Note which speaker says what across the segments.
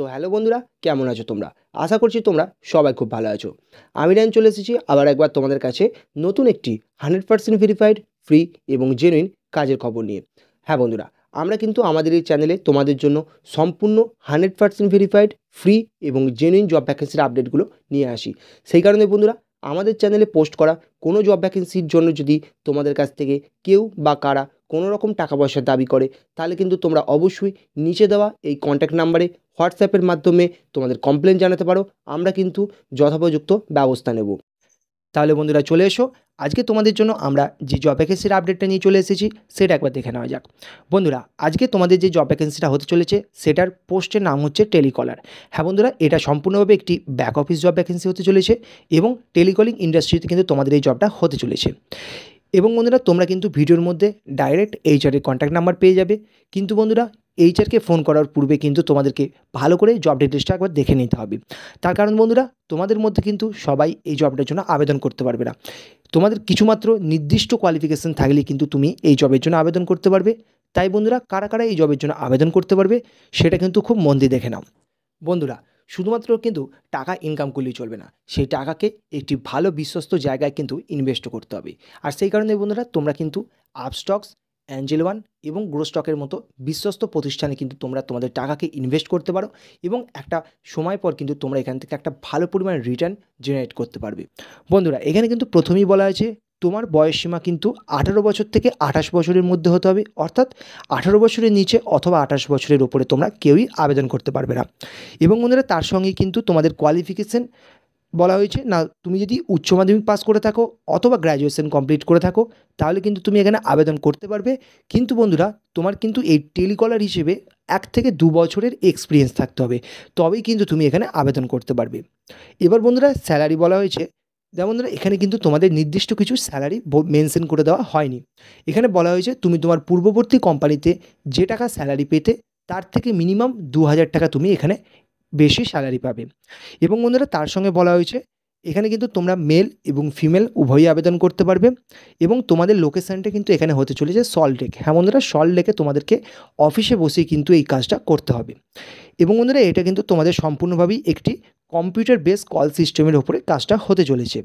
Speaker 1: তো হ্যালো বন্ধুরা, কেমন আছো তোমরা? আশা করছি তোমরা সবাই খুব ভালো আছো। আমি রায়ন চলে এসেছি আবার একবার তোমাদের কাছে নতুন একটি 100% ভেরিফাইড, ফ্রি এবং জেনুইন কাজের খবর নিয়ে। হ্যাঁ বন্ধুরা, আমরা কিন্তু আমাদের এই চ্যানেলে তোমাদের জন্য সম্পূর্ণ 100% ভেরিফাইড, ফ্রি এবং জেনুইন জব ভ্যাকেন্সির আপডেটগুলো নিয়ে আসি। সেই কারণে বন্ধুরা, আমাদের চ্যানেলে পোস্ট করা কোনো জব ভ্যাকেন্সির জন্য যদি তোমাদের কাছ থেকে কেউ বা কারা কোনো রকম টাকা পয়সার দাবি করে, তাহলে কিন্তু তোমরা অবশ্যই নিচে দেওয়া এই কন্ট্যাক্ট নাম্বারে হোয়াটসঅ্যাপের মাধ্যমে তোমাদের কমপ্লেন জানাতে পারো। আমরা কিন্তু যথোপযুক্ত ব্যবস্থা নেব। তাহলে বন্ধুরা চলে এসো, আজকে তোমাদের জন্য আমরা যে জব ভ্যাকেন্সির আপডেটটা নিয়ে চলে এসেছি সেটা একবার দেখে নেওয়া যাক। বন্ধুরা, আজকে তোমাদের যে জব ভ্যাকেন্সিটা হতে চলেছে সেটার পোস্টের নাম হচ্ছে টেলিকলার। হ্যাঁ বন্ধুরা, এটা সম্পূর্ণভাবে একটি ব্যাক অফিস জব ভ্যাকেন্সি হতে চলেছে এবং টেলিকলিং ইন্ডাস্ট্রিতে কিন্তু তোমাদের এই জবটা হতে চলেছে। এবং বন্ধুরা, তোমরা কিন্তু ভিডিওর মধ্যে ডাইরেক্ট এইচআরের কন্ট্যাক্ট নাম্বার পেয়ে যাবে। কিন্তু বন্ধুরা, এইচআরকে ফোন করার পূর্বে কিন্তু তোমাদেরকে ভালো করে জব ডিটেলসটা একবার দেখে নিতে হবে। তার কারণ বন্ধুরা, তোমাদের মধ্যে কিন্তু সবাই এই জবটার জন্য আবেদন করতে পারবে না। তোমাদের কিছুমাত্র নির্দিষ্ট কোয়ালিফিকেশান থাকলেই কিন্তু তুমি এই জবের জন্য আবেদন করতে পারবে। তাই বন্ধুরা, কারা কারা এই জবের জন্য আবেদন করতে পারবে সেটা কিন্তু খুব মন দিয়ে দেখে নাও। বন্ধুরা, শুধুমাত্র কিন্তু টাকা ইনকাম করলেই চলবে না, সেই টাকাকে একটি ভালো বিশ্বস্ত জায়গায় কিন্তু ইনভেস্ট করতে হবে। আর সেই কারণে বন্ধুরা, তোমরা কিন্তু আপস্টক্স, অ্যাঞ্জেল ওয়ান এবং গ্রো স্টকের মতো বিশ্বস্ত প্রতিষ্ঠানে কিন্তু তোমরা তোমাদের টাকাকে ইনভেস্ট করতে পারো এবং একটা সময় পর কিন্তু তোমরা এখান থেকে একটা ভালো পরিমাণ রিটার্ন জেনারেট করতে পারবে। বন্ধুরা, এখানে কিন্তু প্রথমেই বলা আছে তোমার বয়সসীমা কিন্তু 18 বছর থেকে 28 বছরের মধ্যে হতে হবে, অর্থাৎ 18 বছরের নিচে অথবা 28 বছরের ওপরে তোমরা কেউই আবেদন করতে পারবে না। এবং বন্ধুরা, তার সঙ্গে কিন্তু তোমাদের কোয়ালিফিকেশান বলা হয়েছে না, তুমি যদি উচ্চ মাধ্যমিক পাস করে থাকো অথবা গ্র্যাজুয়েশন কমপ্লিট করে থাকো তাহলে কিন্তু তুমি এখানে আবেদন করতে পারবে। কিন্তু বন্ধুরা, তোমার কিন্তু এই টেলিকলার হিসেবে 1 থেকে 2 বছরের এক্সপিরিয়েন্স থাকতে হবে, তবেই কিন্তু তুমি এখানে আবেদন করতে পারবে। এবার বন্ধুরা, স্যালারি বলা হয়েছে। যেমন বন্ধুরা, এখানে কিন্তু তোমাদের নির্দিষ্ট কিছু স্যালারি মেনশন করে দেওয়া হয়নি। এখানে বলা হয়েছে তুমি তোমার পূর্ববর্তী কোম্পানিতে যে টাকা স্যালারি পেতে তার থেকে মিনিমাম 2000 টাকা তুমি এখানে বেশি স্যালারি পাবে। এবং বন্ধুরা, তার সঙ্গে বলা হয়েছে এখানে কিন্তু তোমরা মেল এবং ফিমেল উভয়ই আবেদন করতে পারবে এবং তোমাদের লোকেশানটা কিন্তু এখানে হতে চলেছে সল্টলেক। হ্যাঁ বন্ধুরা, সল্টলেকে তোমাদেরকে অফিসে বসেই কিন্তু এই কাজটা করতে হবে। এবং বন্ধুরা, এটা কিন্তু তোমাদের সম্পূর্ণভাবেই একটি কম্পিউটার বেস কল সিস্টেমের ওপরে কাজটা হতে চলেছে।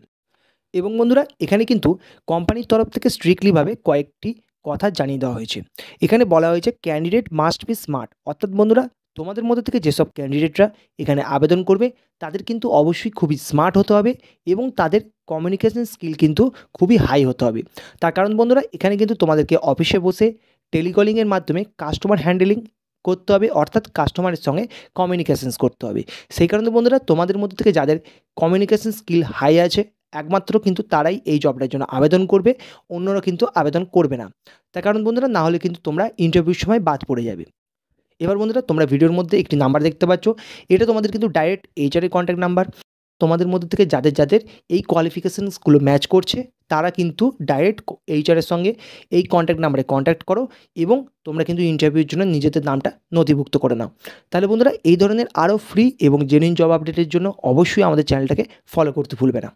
Speaker 1: এবং বন্ধুরা, এখানে কিন্তু কোম্পানির তরফ থেকে স্ট্রিক্টলিভাবে কয়েকটি কথা জানিয়ে দেওয়া হয়েছে। এখানে বলা হয়েছে ক্যান্ডিডেট মাস্ট বি স্মার্ট, অর্থাৎ বন্ধুরা, তোমাদের মধ্যে থেকে যেসব ক্যান্ডিডেটরা এখানে আবেদন করবে তাদের কিন্তু অবশ্যই খুবই স্মার্ট হতে হবে এবং তাদের কমিউনিকেশন স্কিল কিন্তু খুবই হাই হতে হবে। তার কারণ বন্ধুরা, এখানে কিন্তু তোমাদেরকে অফিসে বসে টেলিকলিংয়ের মাধ্যমে কাস্টমার হ্যান্ডেলিং করতে হবে, অর্থাৎ কাস্টমারের সঙ্গে কমিউনিকেশনস করতে হবে। সেই কারণে বন্ধুরা, তোমাদের মধ্যে থেকে যাদের কমিউনিকেশন স্কিল হাই আছে একমাত্র কিন্তু তারাই এই জবটার জন্য আবেদন করবে, অন্যরা কিন্তু আবেদন করবে না। তার কারণ বন্ধুরা, না হলে কিন্তু তোমরা ইন্টারভিউর সময় বাদ পড়ে যাবে। এবার বন্ধুরা, তোমরা ভিডিওর মধ্যে একটি নাম্বার দেখতে পাচ্ছ, এটা তোমাদের কিন্তু ডাইরেক্ট এইচআরের কন্ট্যাক্ট নাম্বার। তোমাদের মধ্যে থেকে যাদের যাদের এই কোয়ালিফিকেশানসগুলো ম্যাচ করছে তারা কিন্তু ডাইরেক্ট এইচআরের সঙ্গে এই কন্ট্যাক্ট নাম্বারে কন্ট্যাক্ট করো এবং তোমরা কিন্তু ইন্টারভিউর জন্য নিজেদের নামটা নথিভুক্ত করে নাও। তাহলে বন্ধুরা, এই ধরনের আরও ফ্রি এবং জেনুইন জব আপডেটের জন্য অবশ্যই আমাদের চ্যানেলটাকে ফলো করতে ভুলবে না।